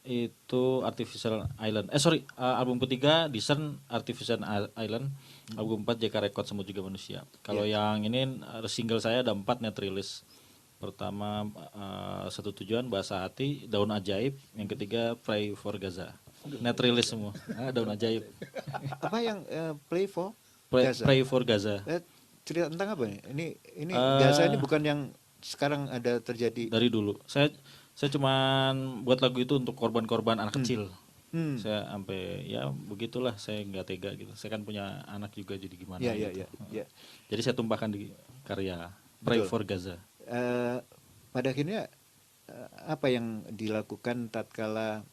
itu Artificial Island. Album ketiga Discern Artificial Island. Album 4 JK Record Semut Juga Manusia. Kalau yang ini single saya ada 4 net release. Pertama Satu Tujuan, Bahasa Hati, Daun Ajaib. Yang ketiga Pray for Gaza. Net release semua. Daun Ajaib. Apa yang Play for Gaza? Pray for Gaza. Cerita tentang apa nih? Ini Gaza ini bukan yang sekarang ada terjadi. Dari dulu. Saya cuman buat lagu itu untuk korban-korban anak kecil. Saya sampai ya begitulah, saya nggak tega gitu. Saya kan punya anak juga, jadi gimana gitu. Iya. Jadi saya tumpahkan di karya Pray Betul. for Gaza. Pada akhirnya apa yang dilakukan tatkala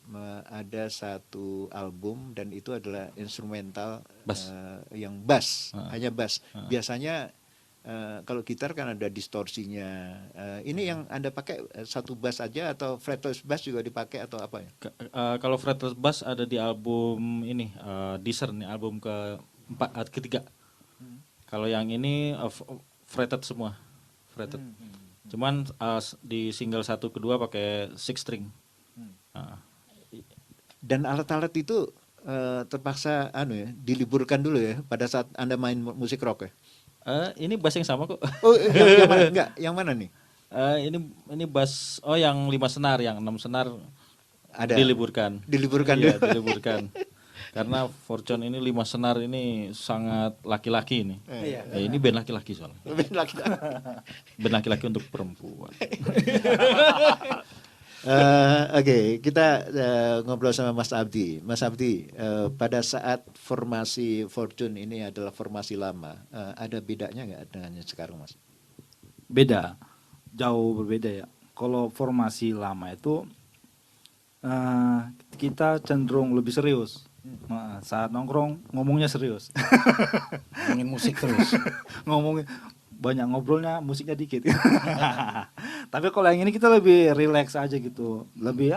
ada satu album dan itu adalah instrumental Bass. yang bass, Ah. hanya bass. Biasanya kalau gitar kan ada distorsinya. Ini yang Anda pakai satu bass aja atau fretless bass juga dipakai atau apa ya? Kalau fretless bass ada di album ini Discern nih, album ketiga. Kalau yang ini fretted semua, fretted. Cuman di single 1 kedua pakai 6 string. Dan alat-alat itu terpaksa diliburkan dulu ya pada saat Anda main musik rock ya. Ini bass yang sama kok. Oh, yang mana? Enggak, yang mana nih? Ini bass yang 5 senar, yang 6 senar Ada. diliburkan. Diliburkan Iya, dulu. diliburkan. Karena Fortune ini 5 senar ini sangat laki-laki ini. Ini band laki-laki soalnya. Band laki-laki untuk perempuan. Oke, kita ngobrol sama Mas Abdi. Mas Abdi, pada saat formasi Fortune ini adalah formasi lama, ada bedanya nggak dengan yang sekarang, Mas? Beda, jauh berbeda ya. Kalau formasi lama itu kita cenderung lebih serius. Saat nongkrong ngomongnya serius. Ngomongin musik terus. Ngomongin banyak ngobrolnya, musiknya dikit. Tapi kalau yang ini kita lebih relax aja gitu. Lebih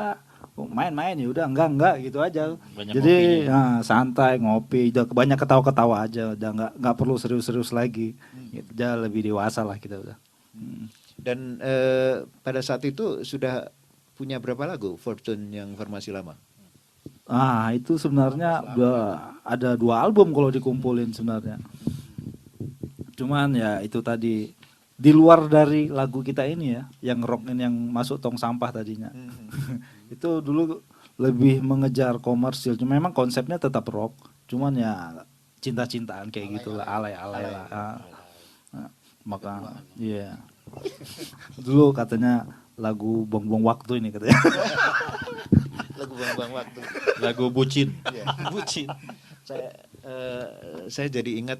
main-main ya udah enggak gitu aja. Banyak Jadi santai ngopi, banyak ketawa-ketawa aja, udah enggak perlu serius-serius lagi. Gitu, udah lebih dewasa lah kita udah. Dan pada saat itu sudah punya berapa lagu Fortune yang formasi lama? Itu sebenarnya ada 2 album kalau dikumpulin sebenarnya. Cuman ya itu tadi di luar dari lagu kita ini ya, yang rock ini yang masuk tong sampah tadinya. Itu dulu lebih mengejar komersil. Cuma memang konsepnya tetap rock, cuman ya cinta-cintaan kayak gitulah, alay-alay lah. Maka iya. Dulu katanya lagu buang-buang waktu ini katanya. Lagu buang-buang waktu. Lagu bucin. Bucin. Saya jadi ingat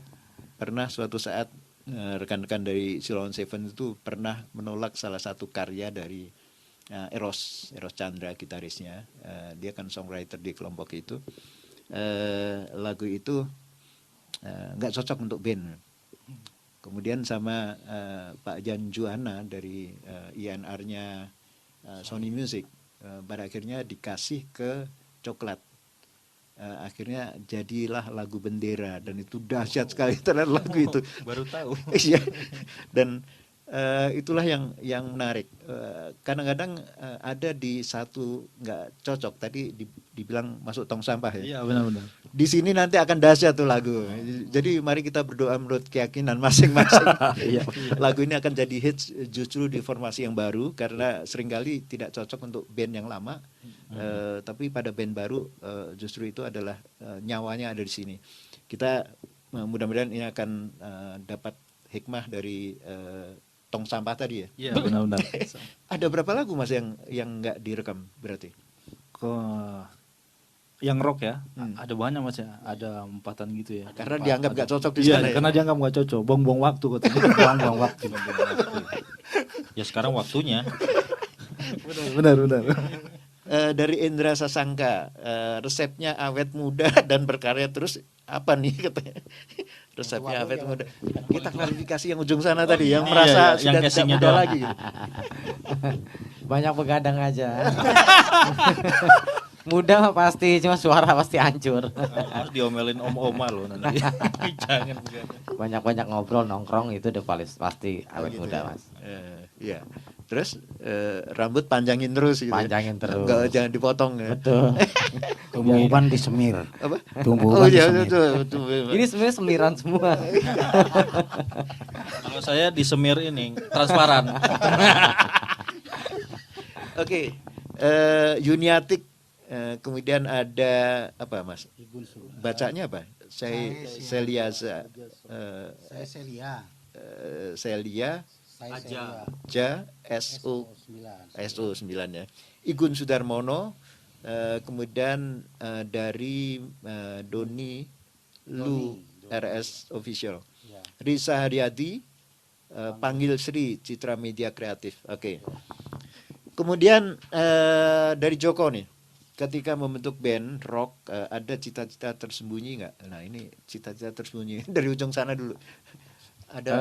pernah suatu saat rekan-rekan dari Silon Seven itu pernah menolak salah satu karya dari Eros Chandra, gitarisnya. Dia kan songwriter di kelompok itu. Lagu itu nggak cocok untuk band. Kemudian sama Pak Jan Juana dari INR-nya Sony Music, pada akhirnya dikasih ke Coklat. Akhirnya jadilah lagu Bendera, dan itu dahsyat sekali terhadap lagu itu. Baru tahu. Iya. Dan itulah yang menarik. Kadang-kadang ada di satu nggak cocok. Tadi dibilang masuk tong sampah ya. Iya benar-benar. Di sini nanti akan dahsyat tuh lagu. Jadi mari kita berdoa menurut keyakinan masing-masing. Lagu ini akan jadi hits justru di formasi yang baru karena seringkali tidak cocok untuk band yang lama. Tapi pada band baru justru itu adalah nyawanya ada di sini. Kita mudah-mudahan ini akan dapat hikmah dari tong sampah tadi ya. Iya benar-benar. Ada berapa lagu Mas yang nggak direkam berarti? Yang rock ya, ada banyak Mas ya, ada 4-an gitu ya. Karena dianggap nggak cocok di Iya, sana ya? karena dianggap nggak cocok, buang-buang waktu katanya. Buang-buang waktu. Ya sekarang waktunya. Benar. Dari Indra Sasangka, resepnya awet muda dan berkarya terus apa nih katanya? Resepnya awet muda. Kita klarifikasi yang ujung sana tadi, yang merasa yang sudah tidak casingnya muda doang. lagi. Gitu. Banyak begadang aja. Mudah mah pasti, cuma suara pasti hancur. Harus diomelin om-oma loh nanti. Jangan begadang. Banyak-banyak ngobrol nongkrong itu udah pasti awet Gitu muda ya. Mas. Iya. Terus rambut panjangin terus gitu. Panjangin terus. Enggak, jangan dipotong ya. Betul. Tumbuh uban disemir. Apa? Tumbuh Oh uban iya, disemir. betul. Ini sebenarnya semiran semua. Kalau saya disemir ini transparan. Oke. Yuniatik, kemudian ada apa Mas? Bacanya apa? Celia Saya Celia. Celia Saya Ja SO 9 ya. Igun Sudarmono, kemudian dari Doni Lu RS Official. Risa Haryadi, panggil Sri Citra Media Kreatif. Oke. Kemudian dari Joko nih, ketika membentuk band rock ada cita-cita tersembunyi nggak? Nah ini cita-cita tersembunyi dari ujung sana dulu. Ada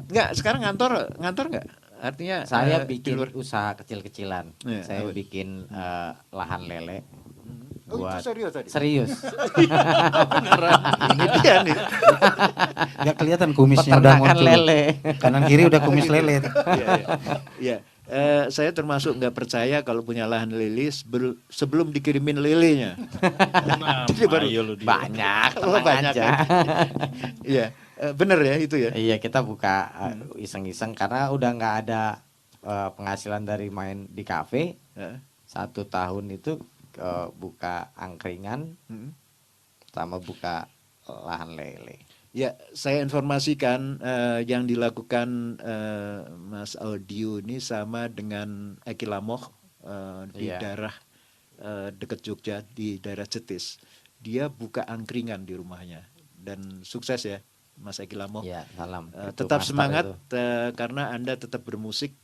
nggak? Sekarang ngantor nggak? Artinya Saya di bikin luar. usaha kecil-kecilan. Iya, Saya apa? bikin lahan lele. Oh itu serius tadi? Serius. Ini dia nih. Nggak kelihatan kumisnya udah Peternakan muncul. lele. Kanan kiri udah kumis lele. Iya, iya. Iya. Saya termasuk nggak percaya kalau punya lahan lele sebelum dikirimin lelenya. Nah, Jadi baru- ayo lu dia. Banyak, Oh, tenang banyak aja. ya. Iya, bener ya itu ya. Iya, kita buka iseng-iseng karena udah nggak ada penghasilan dari main di kafe. Heeh. 1 tahun itu buka angkringan Mm. sama buka lahan lele. Ya, saya informasikan yang dilakukan Mas Audio ini sama dengan Eki Lamoh di Iya. daerah dekat Jogja, di daerah Cetis. Dia buka angkringan di rumahnya dan sukses ya, Mas Eki Lamoh. Iya, salam. Itu Tetap master semangat itu. karena Anda tetap bermusik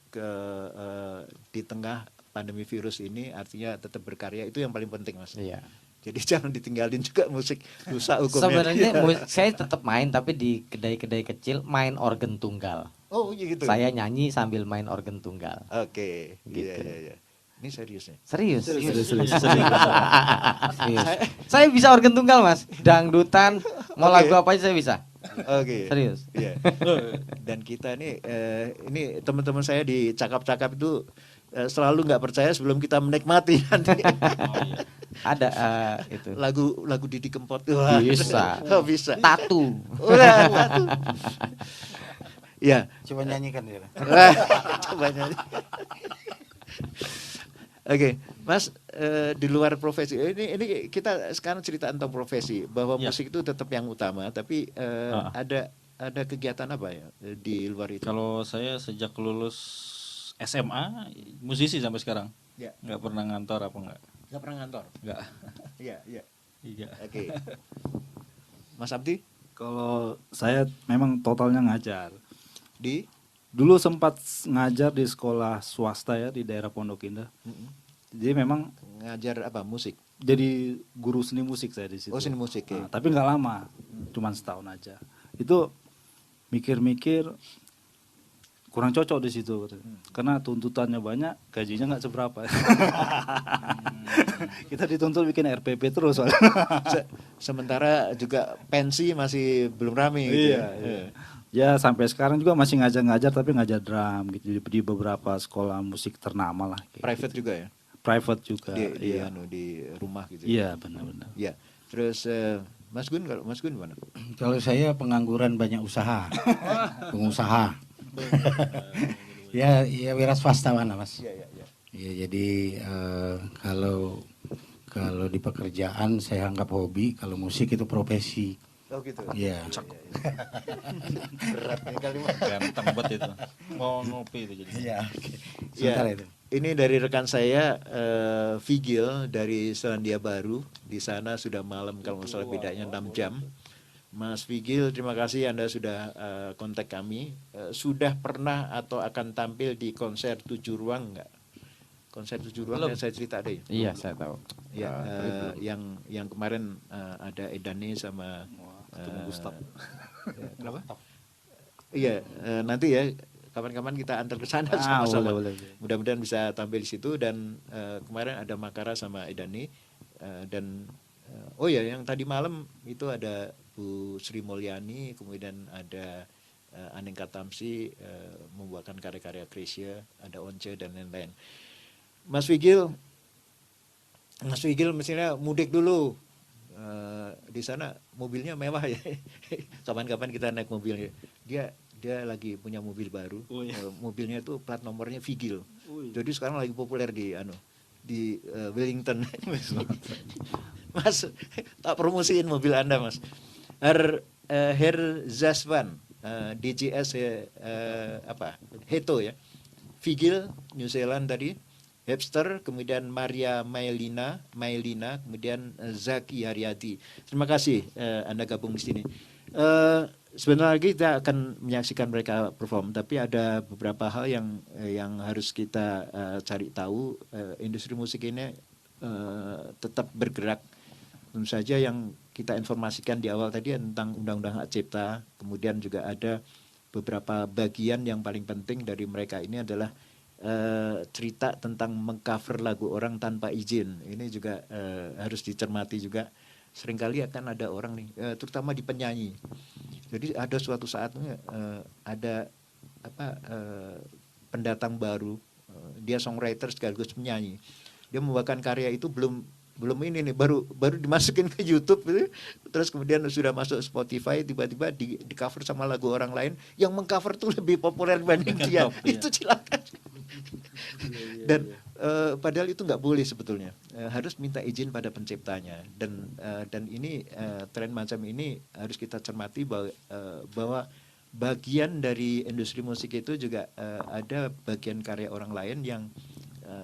di tengah pandemi virus ini, artinya tetap berkarya, itu yang paling penting Mas. Iya. Jadi jangan ditinggalin juga musik, rusak hukumnya. Sebenarnya Iya. saya tetap main tapi di kedai-kedai kecil main organ tunggal. Oh iya gitu. Saya nyanyi sambil main organ tunggal. Oke, Gitu. iya. Ini serius ya? Serius. Serius. Saya bisa organ tunggal, Mas. Dangdutan, mau Oke. lagu apa aja saya bisa. Oke. Serius. Iya. Dan kita ini teman-teman saya di cakap-cakap itu selalu nggak percaya sebelum kita menikmati nanti. Ada itu. lagu Didi Kempot. Wah, Bisa. Oh, bisa. Tatu. Udah, satu. Iya. Coba nyanyikan dia. Wah, coba nyanyi. Oke, Mas, di luar profesi ini kita sekarang cerita tentang profesi bahwa Ya. musik itu tetap yang utama, tapi ada kegiatan apa ya di luar itu? Kalau saya sejak lulus SMA musisi sampai sekarang. Ya. Nggak pernah ngantor apa enggak? Nggak pernah ngantor. Nggak. Iya, iya. Iya. Oke. Mas Abdi Kalau saya memang totalnya ngajar. di Dulu sempat ngajar di sekolah swasta ya di daerah Pondok Indah. Jadi memang ngajar apa? Musik. jadi guru seni musik saya di situ. Oh, seni musik ya. Nah, tapi nggak lama, cuman setahun aja. Itu mikir-mikir kurang cocok di situ, karena tuntutannya banyak, gajinya nggak seberapa. Kita dituntut bikin RPP terus soalnya. Sementara juga pensi masih belum rame gitu. Iya, iya. Ya sampai sekarang juga masih ngajar-ngajar tapi ngajar drum gitu di beberapa sekolah musik ternama lah. kayak Private gitu. juga ya. Private juga. Di iya. di rumah gitu. Iya benar-benar. Iya. Terus Mas Gun, kalau Mas Gun mana? Kalau saya pengangguran banyak usaha, pengusaha. Ya wira swastawan lah Mas. Iya, iya, iya. Ya jadi kalau di pekerjaan saya anggap hobi, kalau musik itu profesi. Oh gitu. Iya. Berat nih kalimat. Ganteng banget itu. Mau ngopi itu jadi. Iya. Ya, Sebentar itu. ini dari rekan saya Vigil dari Selandia Baru. Di sana sudah malam kalau nggak salah bedanya 6 jam. Mas Vigil, terima kasih Anda sudah kontak kami. Sudah pernah atau akan tampil di konser 7 ruang nggak? Konser 7 ruang Belum. yang saya cerita deh. Iya, saya tahu. Ya, yang kemarin ada Edani sama Gustaf. Kenapa? Iya, nanti ya kapan-kapan kita antar ke sana Ah, sama-sama. boleh. Mudah-mudahan bisa tampil di situ dan kemarin ada Makara sama Edani dan oh ya yang tadi malam itu ada Bu Sri Mulyani, kemudian ada Aningka Tamsi membuatkan karya-karya Krisya, ada Once dan lain-lain. Mas Wigil misalnya mudik dulu. Di sana mobilnya mewah ya. Kapan-kapan kita naik mobilnya. Dia lagi punya mobil baru. Mobilnya itu plat nomornya Vigil. Jadi sekarang lagi populer di Wellington. Mas, tak promosiin mobil Anda, Mas. Her Zaswan, DJS Heto ya. Vigil New Zealand tadi. Hipster, kemudian Maria Mailina, kemudian Zaki Haryati. Terima kasih Anda gabung di sini. Sebentar lagi kita akan menyaksikan mereka perform, tapi ada beberapa hal yang harus kita cari tahu. Industri musik ini tetap bergerak. Tentu saja yang kita informasikan di awal tadi tentang Undang-Undang Hak Cipta, kemudian juga ada beberapa bagian yang paling penting dari mereka ini adalah cerita tentang mengcover lagu orang tanpa izin. Ini juga harus dicermati juga. Seringkali akan ada orang nih, terutama di penyanyi. Jadi ada suatu saatnya ada pendatang baru, dia songwriter sekaligus penyanyi. Dia membawakan karya itu belum ini nih, baru dimasukin ke YouTube gitu. Terus kemudian sudah masuk Spotify, tiba-tiba di cover sama lagu orang lain yang mengcover tuh lebih populer dibanding dia. Itu silakan. Dan padahal itu nggak boleh sebetulnya, harus minta izin pada penciptanya. Dan ini tren macam ini harus kita cermati bahwa bagian dari industri musik itu juga ada bagian karya orang lain yang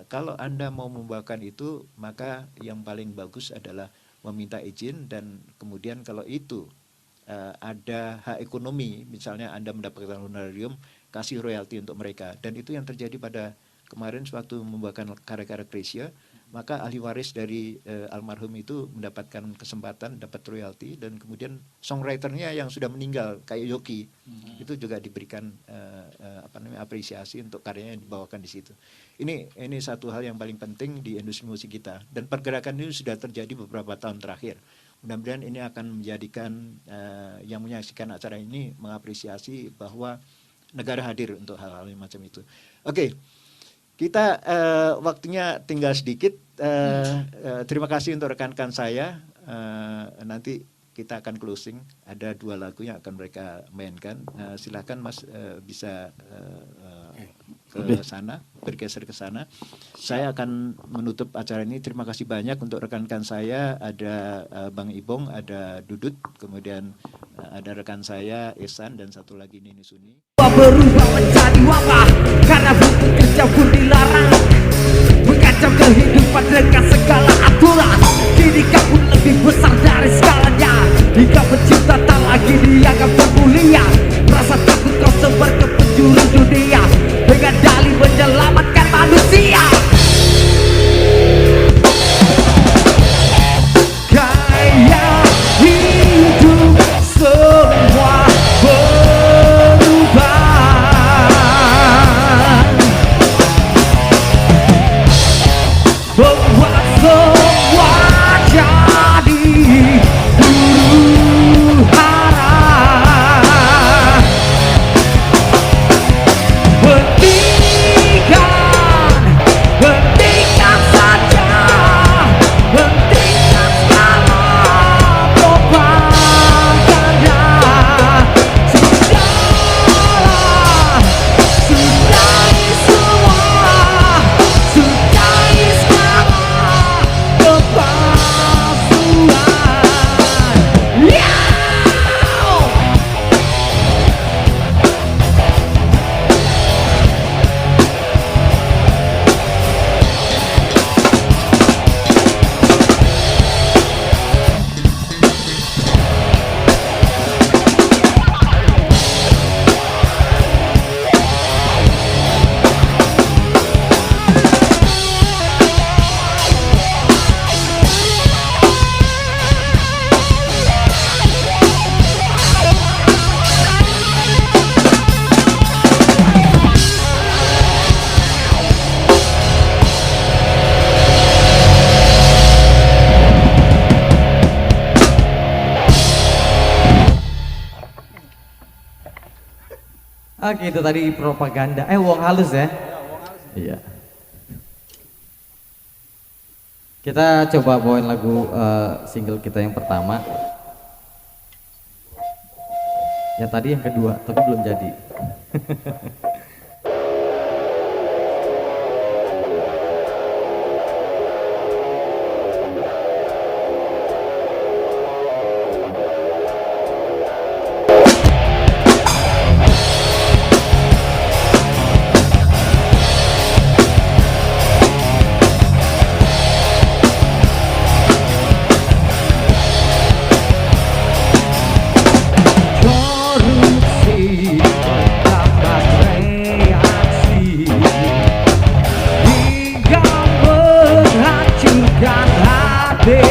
kalau Anda mau membawakan itu, maka yang paling bagus adalah meminta izin. Dan kemudian kalau itu ada hak ekonomi, misalnya Anda mendapatkan honorarium, kasih royalti untuk mereka. Dan itu yang terjadi pada kemarin sewaktu membawakan karya-karya Krisya, maka ahli waris dari almarhum itu mendapatkan kesempatan dapat royalti, dan kemudian songwriternya yang sudah meninggal kayak Yoki itu juga diberikan apresiasi untuk karyanya yang dibawakan di situ. Ini satu hal yang paling penting di industri musik kita, dan pergerakan ini sudah terjadi beberapa tahun terakhir. Mudah-mudahan ini akan menjadikan yang menyaksikan acara ini mengapresiasi bahwa negara hadir untuk hal-hal macam itu. Oke. Kita waktunya tinggal sedikit. Terima kasih untuk rekan-rekan saya. Nanti kita akan closing. Ada 2 lagu yang akan mereka mainkan. Silakan Mas bisa ke sana, bergeser ke sana. Saya akan menutup acara ini. Terima kasih banyak untuk rekan-rekan saya. Ada Bang Ibong, ada Dudut, kemudian ada rekan saya Ihsan, dan satu lagi Nini Suni. Berubah menjadi wabah karena butuh kerja pun dilarang, mengacau kehidupan dengan segala aturan. Kini kau pun lebih besar dari skalanya, hingga pencipta tak lagi dianggap termulia. Rasa takut kau sebar ke penjuru dunia dengan dalih menyelamatkan manusia. Gaya hidup semua berubah, membuat semua Oke, itu tadi propaganda. Wong halus ya. Iya. Kita coba bawain lagu single kita yang pertama. Ya tadi yang kedua, tapi belum jadi. Korupsi dapat reaksi hingga menghancurkan hati.